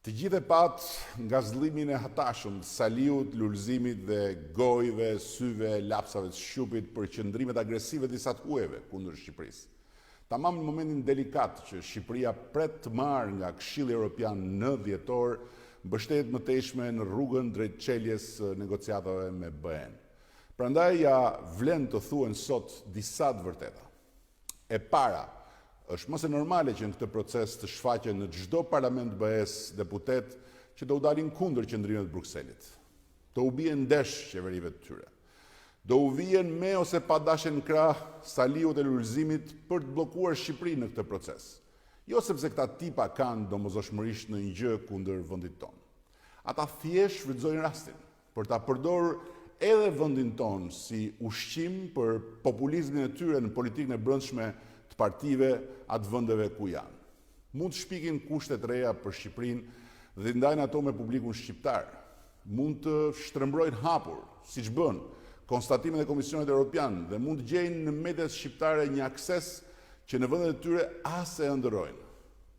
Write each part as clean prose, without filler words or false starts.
Të gjithë e pat nga zhvillimin e hatashëm, Saliut, lulëzimit dhe gojve, syve, lapsave të shqupit për qëndrimet agresive të disa të huajve kundër Shqipërisë. Tamam në momentin delikat që Shqipëria pret të marrë nga Këshilli Evropian në dhjetor mbështetjet më teshme në rrugën drejt çeljes negociatave me BE-n. Prandaj ja vlen të thuhen sot disa të vërteta. E para, është mëse normale që në këtë proces të shfaqen në çdo parlament BE-s deputet që do u dalin kundër qëndrimit të Brukselit. Do u bien ndesh qeverive të tyre. Do u vjen me ose pa dashje në krah Saliut e lulëzimit për të bllokuar Shqipërinë në këtë proces. Jo sepse këta tipa kanë domosdoshmërisht në një gjë kundër vendit tonë. Ata thjesht shfrytëzojnë rastin për ta përdorur edhe vendin tonë si ushqim për populizmin e tyre në politikën e brendshme të partive atë vendeve ku janë. Mund të shpikin kushte të reja për Shqipërinë dhe ndajnë ato me publikun shqiptar. Mund të shtrembrojnë hapur, siç bën konstatimet e Komisionit Evropian dhe mund të gjejnë në mediat shqiptare një akses që në vendet e tyre as e ëndërrojnë.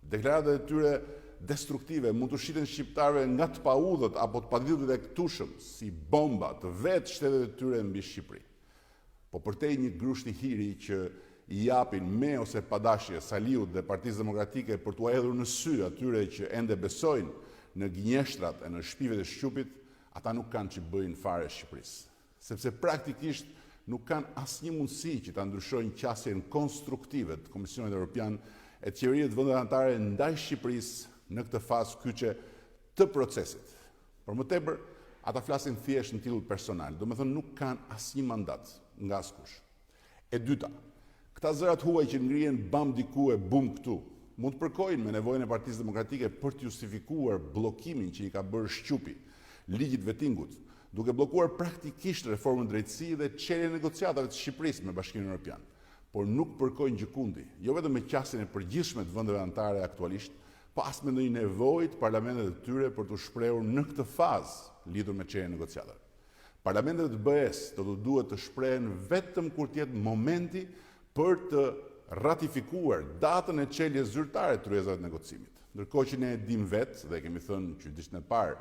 Deklaratat e tyre destruktive mund të shiten shqiptarëve nga të paudhët apo të paditët e këtushëm si bomba të vetë shtetet e tyre mbi Shqipëri. Po përtej një grusht i hiri që i japin me ose pa dashje Saliut dhe Partisë Demokratike për t'u hedhur në sy atyre që ende besojnë në gënjeshtrat e në shpivet e Shqupit, ata nuk kanë që bëjnë fare Shqipërisë. Sepse praktikisht nuk kanë asnjë mundësi që ta ndryshojnë qasjen konstruktive të Komisionit Evropian e të qeverive të vendeve anëtare ndaj Shqipërisë në këtë fazë kyçe të procesit. Por më tepër, ata flasin thjesht në titull personal, domethënë nuk kanë asnjë mandat nga askush. E dyta, këta zërat huaj që ngrihen bam diku e bum këtu, mund të përkojnë me nevojën e Partisë Demokratike për të justifikuar bllokimin që i ka bërë Shqupi, ligjit vettingut, duke bllokuar praktikisht reformën drejtësi dhe çeljen e negociatave të Shqipërisë me Bashkimin Evropian. Por nuk përkojnë gjikundi, jo vetëm me qasjen e përgjithshme të vendeve anëtare aktualisht, po as me ndonjë nevojë të parlamentet të tyre për të shprehur në këtë fazë lidhur me çeljen e negociatave. Parlamentet e BE-s do të duhet të shprehen vetëm kur të jetë momenti për të ratifikuar datën e çeljes zyrtare të tryezave të negocimit. Ndërkohë që ne e dim vetë dhe kemi thënë që ditën e parë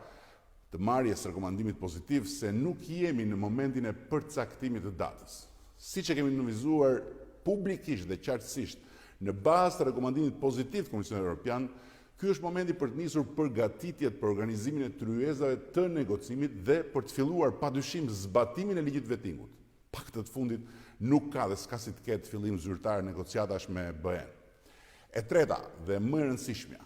të marrjes rekomandimit pozitiv se nuk jemi në momentin e përcaktimit të datës. Siç e kemi nënvizuar publikisht dhe qartësisht në bazë të rekomandimit pozitiv të Komisionit Evropian, ky është momenti për të nisur përgatitjet për organizimin e tryezave të negocimit dhe për të filluar padyshim zbatimin e ligjit vettingut. Pak të fundit nuk ka dhe s'ka si të ketë fillim zyrtar negociatash me BE-n. E treta dhe më e rëndësishmja,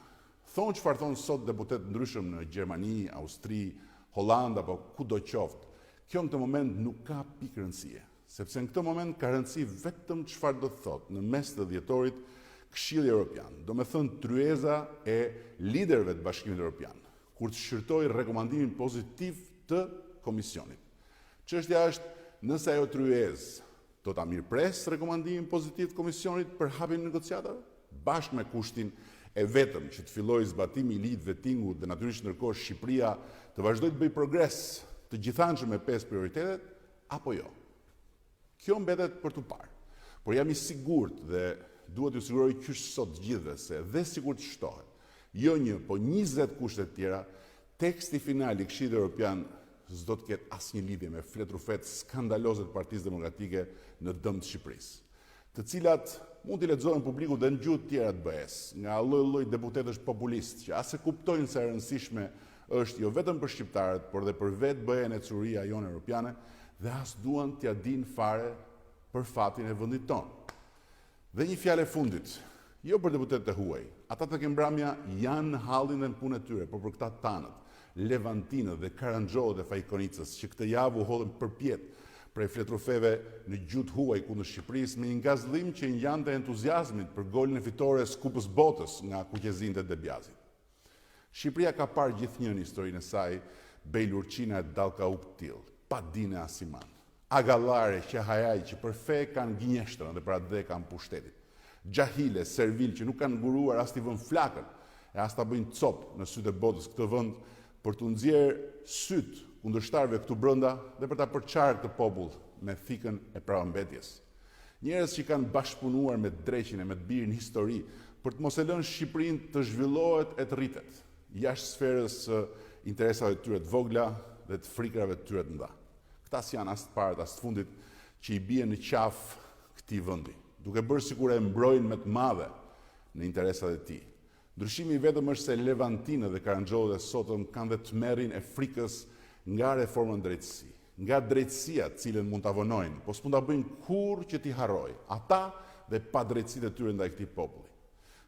thonë çfarë thonë sot deputet ndryshëm në Gjermani, Austri, Holland apo kudo qoftë. Kjo në këtë moment nuk ka pikë rëndësie, sepse në këtë moment ka rëndësi vetëm çfarë do të thotë në mes të dhjetorit Këshilli Evropian, do me thënë tryeza e liderëve të Bashkimit Evropian, kur të shqyrtojë rekomandimin pozitiv të Komisionit. Çështja është nëse ajo tryezë do ta mirëpres rekomandimin pozitiv të Komisionit për hapjen e negociatave, bashkë me kushtin e vetëm që të fillojë zbatimi i ligjit vettingut dhe natyrisht ndërkohë Shqipëria të vazhdojë të bëjë progres të gjithanshëm me 5 prioritetet, apo jo. Kjo mbetet për të parë. Por jam i sigurt dhe duhet t'ju siguroj qysh sot gjithëve se dhe sikur të shtohet, jo një, po 20 kushte të tjera, teksti final i Këshillit Evropian s'do të ketë asnjë lidhje me fletrufet skandaloze të Partisë Demokratike në dëm të Shqipërisë, të cilat mund t'i lexohen publiku dhe në gjuhë të tjera të BE-s, nga lloj-lloj deputetësh populistë që as e kuptojnë se e rëndësishme është jo vetëm për shqiptarët, por dhe për vetë BE-n e curia jonë europiane, dhe as duan t'ia dinë fare për fatin e vendit tonë. Dhe një fjalë e fundit, jo për deputetët e huaj, ata të Kembramja janë në hallin dhe në punën e tyre, por për këta tanët, Levantinët dhe Karanxhoët e Fajkonicës që këtë javë u hodhën përpjet prej fletrufeve në gjuhë huaj kundër Shqipërisë me një gazllim që ngjante entuziazmit për golin e fitores Kupës Botës nga kuqezinët e Debiazit. Shqipëria ka parë gjithnjë në historinë e saj bejlurqina e dallkauk të tillë, pa dinë asiman. Agallare që hajaj që për fe kanë gënjeshtrën dhe për atë dhe kanë pushtetit. Gjahile, servil që nuk kanë nguruar as t'i vënë flakën e as ta bëjnë copë në sytë e botës këtë vend për të nxjerrë syt kundërshtarëve këtu brenda dhe për ta përçarë këtë popull me thikën e pravambetjes. Njerëz që kanë bashkëpunuar me dreqin e me të birin histori për të mos e lënë Shqipërinë të zhvillohet e të rritet. jashtë sferës interesave të tyre të vogla dhe të frikrave të tyre të mëdha. Këta janë as të parët, as të fundit që i bie në qafë këtij vendi, duke bërë sikur e mbrojnë me të madhe në interesat e tij. Ndryshimi i vetëm është se Levantinë dhe Karanxhollit e sotëm kanë dhe tmerrin e frikës nga reforma në drejtësi, nga drejtësia të cilën mund ta vonojnë, po s'mund ta bëjnë kurrë që t'i harrojë ata dhe padrejtësitë e tyre ndaj këtij populli.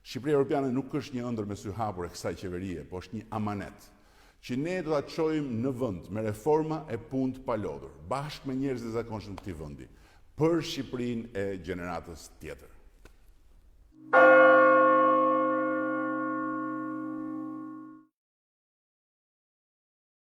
Shqipëria Europiane nuk është një ëndër me sy hapur e kësaj qeverie, po është një amanet që ne do ta çojmë në vend me reforma e punë të palodhur, bashkë me njerëz të zakonshëm të këtij vendi, për Shqipërinë e gjeneratës tjetër.